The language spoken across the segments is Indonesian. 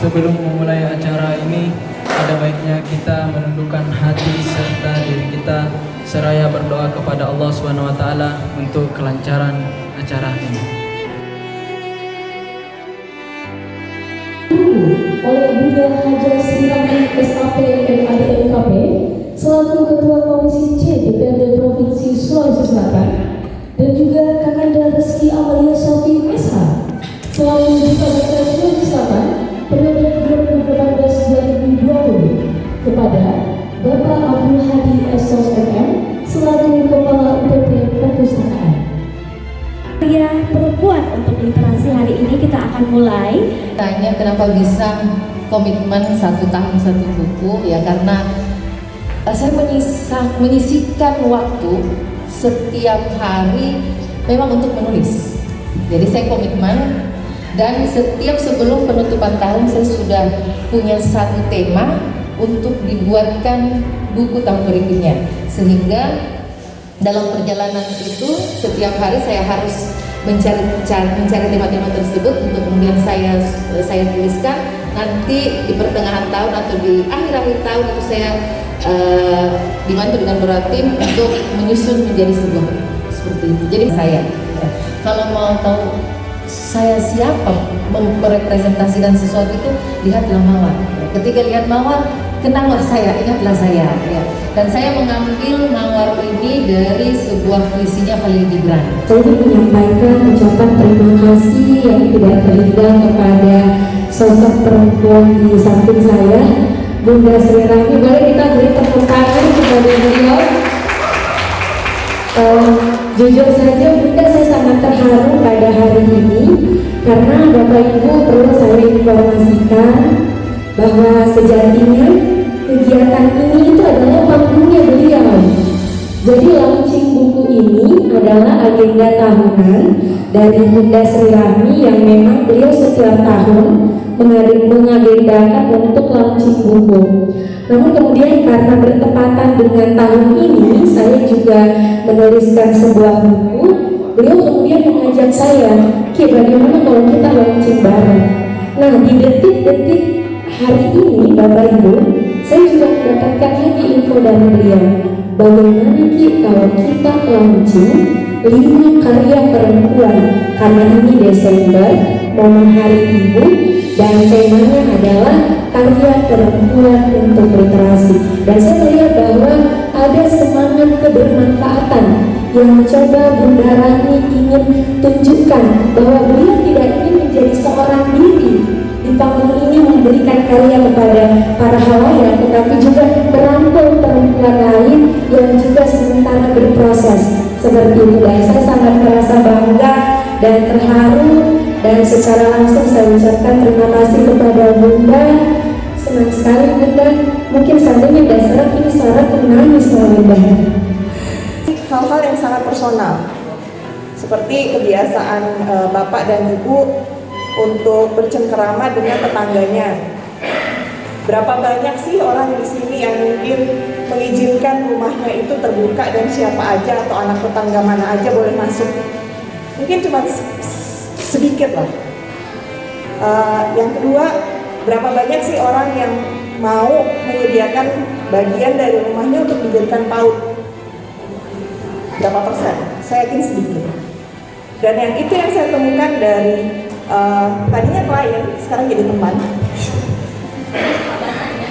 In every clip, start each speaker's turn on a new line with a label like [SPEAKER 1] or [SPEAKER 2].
[SPEAKER 1] Sebelum memulai acara ini, ada baiknya kita menundukkan hati serta diri kita seraya berdoa kepada Allah SWT untuk kelancaran acara ini.
[SPEAKER 2] Oleh Bunda Haja Sri Rani SAP MAD LKP selaku Ketua Komisi C DPRD Provinsi Sulawesi Selatan, dan juga Kakanda Reski Amalia Syafi SH selaku Duta Besar Sulawesi Selatan periode 2018-2020, kepada Bapak Abdul Hadi SOS MM selaku Kepala UPT Perpustakaan.
[SPEAKER 3] Karya perempuan untuk literasi hari ini kita akan mulai.
[SPEAKER 4] Tanya kenapa bisa komitmen 1 tahun 1 buku, ya karena saya menyisihkan waktu setiap hari memang untuk menulis. Jadi saya komitmen, dan setiap sebelum penutupan tahun saya sudah punya satu tema untuk dibuatkan buku tahun berikutnya, sehingga dalam perjalanan itu setiap hari saya harus mencari tema-tema tersebut untuk kemudian saya tuliskan. Nanti di pertengahan tahun atau di akhir tahun itu saya dibantu dengan beberapa tim untuk menyusun menjadi sebuah seperti itu. Jadi saya, kalau mau tahu saya siapa merepresentasikan sesuatu itu, lihatlah Mawar. Ketika lihat Mawar, kenanglah saya, ingatlah saya, ya. Dan saya mengambil Mawar ini dari sebuah puisinya Khalil Gibran.
[SPEAKER 2] Saya ingin menyampaikan ucapan terima kasih yang tidak terhingga kepada sosok perempuan di samping saya, Bunda Sri Rani. Boleh kita beri tepuk tangan kepada beliau. Jujur saja Bunda, saya sangat terharu pada hari ini karena Bapak Ibu perlu saya informasikan bahwa sejatinya kegiatan ini itu adalah panggungnya beliau. Jadi launching buku ini adalah agenda tahunan dari Bunda Sri Rani yang memang beliau setiap tahun mengagendakan untuk launching buku. Namun kemudian karena bertepatan dengan tahun ini saya juga menuliskan sebuah buku, beliau kemudian mengajak saya, Ki, bagaimana kalau kita launching bareng? Nah, di detik-detik hari ini Bapak Ibu, saya juga mendapatkan lagi info dari beliau, bagaimana Ki kalau kita launching 5 karya perempuan, karena ini Desember, momen Hari Ibu, dan temanya adalah karya perempuan untuk literasi. Dan saya melihat bahwa ada semangat kebermanfaatan yang coba Bunda Rani ingin tunjukkan, bahwa beliau tidak ingin menjadi seorang diri di panggung ini memberikan karya kepada para halayak, tetapi juga merangkul perempuan lain yang juga sementara berproses seperti itu. Dan saya sangat merasa bangga dan terharu, dan secara langsung saya ucapkan terima kasih kepada Bunda. Senang sekali Bunda, mungkin seandainya tidak serak ini serak menangis Bunda.
[SPEAKER 5] Hal-hal yang sangat personal seperti kebiasaan Bapak dan Ibu untuk bercengkerama dengan tetangganya. Berapa banyak sih orang di sini yang mungkin mengizinkan rumahnya itu terbuka dan siapa aja atau anak tetangga mana aja boleh masuk? Mungkin cuma sedikit lah. Yang kedua, berapa banyak sih orang yang mau menyediakan bagian dari rumahnya untuk dijadikan PAUD? Berapa persen? Saya yakin sedikit. Dan yang itu yang saya temukan dari tadinya klien, sekarang jadi teman.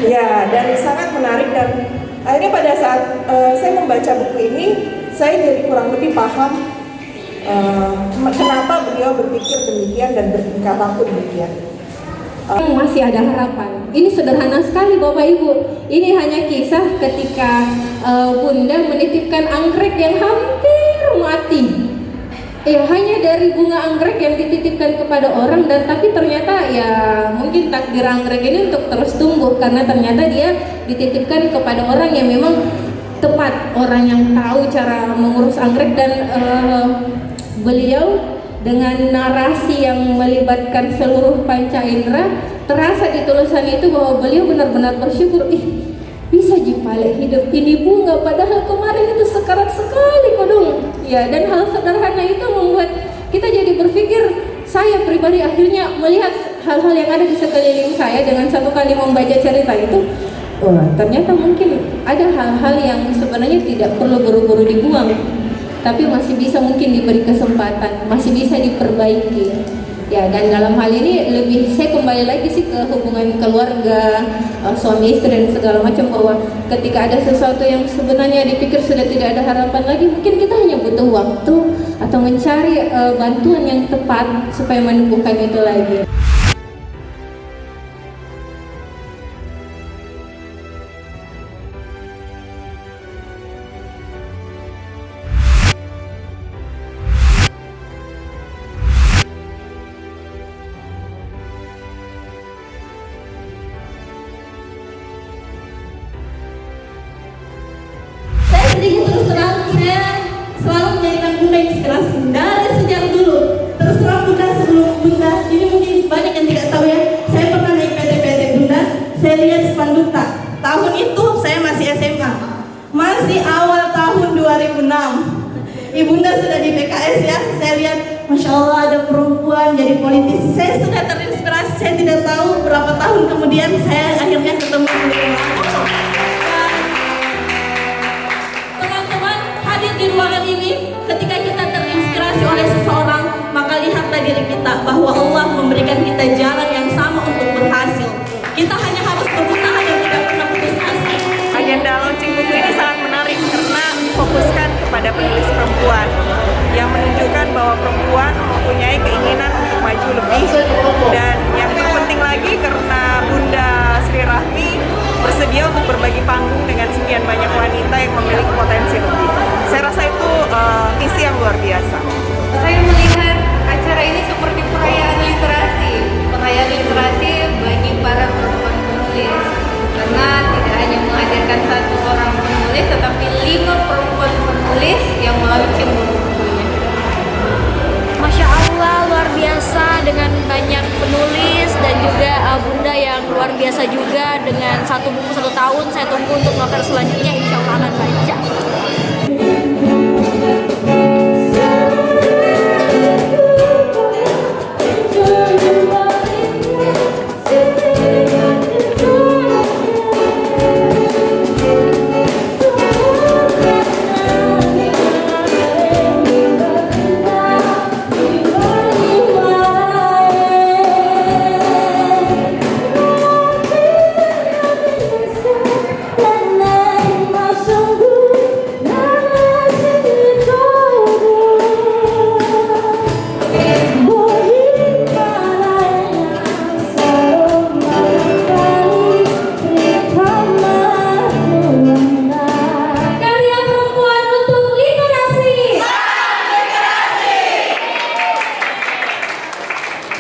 [SPEAKER 5] Ya, dan sangat menarik, dan akhirnya pada saat saya membaca buku ini, saya jadi kurang lebih paham kenapa beliau berpikir demikian dan bertingkah laku demikian.
[SPEAKER 6] Masih ada harapan. Ini sederhana sekali Bapak Ibu. Ini hanya kisah ketika Bunda menitipkan anggrek yang hampir mati. Hanya dari bunga anggrek yang dititipkan kepada orang, dan tapi ternyata ya mungkin takdir anggrek ini untuk terus tumbuh karena ternyata dia dititipkan kepada orang yang memang tepat, orang yang tahu cara mengurus anggrek. Dan beliau dengan narasi yang melibatkan seluruh panca indera, terasa di tulisan itu bahwa beliau benar-benar bersyukur, bisa jipale hidup ini bunga padahal kemarin itu sekarat sekali kodong. Ya, dan hal sederhana itu membuat kita jadi berpikir, saya pribadi akhirnya melihat hal-hal yang ada di sekeliling saya dengan satu kali membaca cerita itu, wah ternyata mungkin ada hal-hal yang sebenarnya tidak perlu buru-buru dibuang, tapi masih bisa mungkin diberi kesempatan, masih bisa diperbaiki. Ya, dan dalam hal ini lebih saya kembali lagi sih ke hubungan keluarga, suami istri dan segala macam, bahwa ketika ada sesuatu yang sebenarnya dipikir sudah tidak ada harapan lagi, mungkin kita hanya butuh waktu atau mencari bantuan yang tepat supaya menumbuhkan itu lagi.
[SPEAKER 7] Sedikit terus terang, saya selalu menjadikan Bunda inspirasi dari sejak dulu. Terus terang Bunda, sebelum Bunda, ini mungkin banyak yang tidak tahu ya, saya pernah naik PT Bunda, saya lihat spanduk tak. Tahun itu saya masih SMA, masih awal tahun 2006. Ibunda sudah di PKS ya, saya lihat Masya Allah ada perempuan jadi politisi. Saya sudah terinspirasi, saya tidak tahu berapa tahun kemudian saya akhirnya ketemu dengan di ruangan ini. Ketika kita terinspirasi oleh seseorang, maka lihatlah diri kita bahwa Allah memberikan kita jalan yang sama untuk berhasil. Kita hanya harus berusaha dan tidak pernah putus asa.
[SPEAKER 5] Agenda launching buku ini sangat menarik karena fokuskan kepada penulis perempuan yang menunjukkan bahwa perempuan mempunyai keinginan untuk maju lebih, dan yang terpenting lagi karena Bunda Sri Rahmi bersedia untuk berbagi panggung dengan sekian banyak wanita yang memiliki potensi lebih. Saya rasa itu misi yang luar biasa.
[SPEAKER 8] Saya melihat acara ini seperti perayaan literasi bagi para perempuan penulis, karena tidak hanya menghadirkan satu orang penulis, tetapi 5 perempuan penulis yang melaunching bukunya.
[SPEAKER 3] Masya Allah, luar biasa dengan banyak penulis dan juga Bunda yang luar biasa juga dengan 1 buku 1 tahun. Saya tunggu untuk novel selanjutnya, insya Allah akan baca.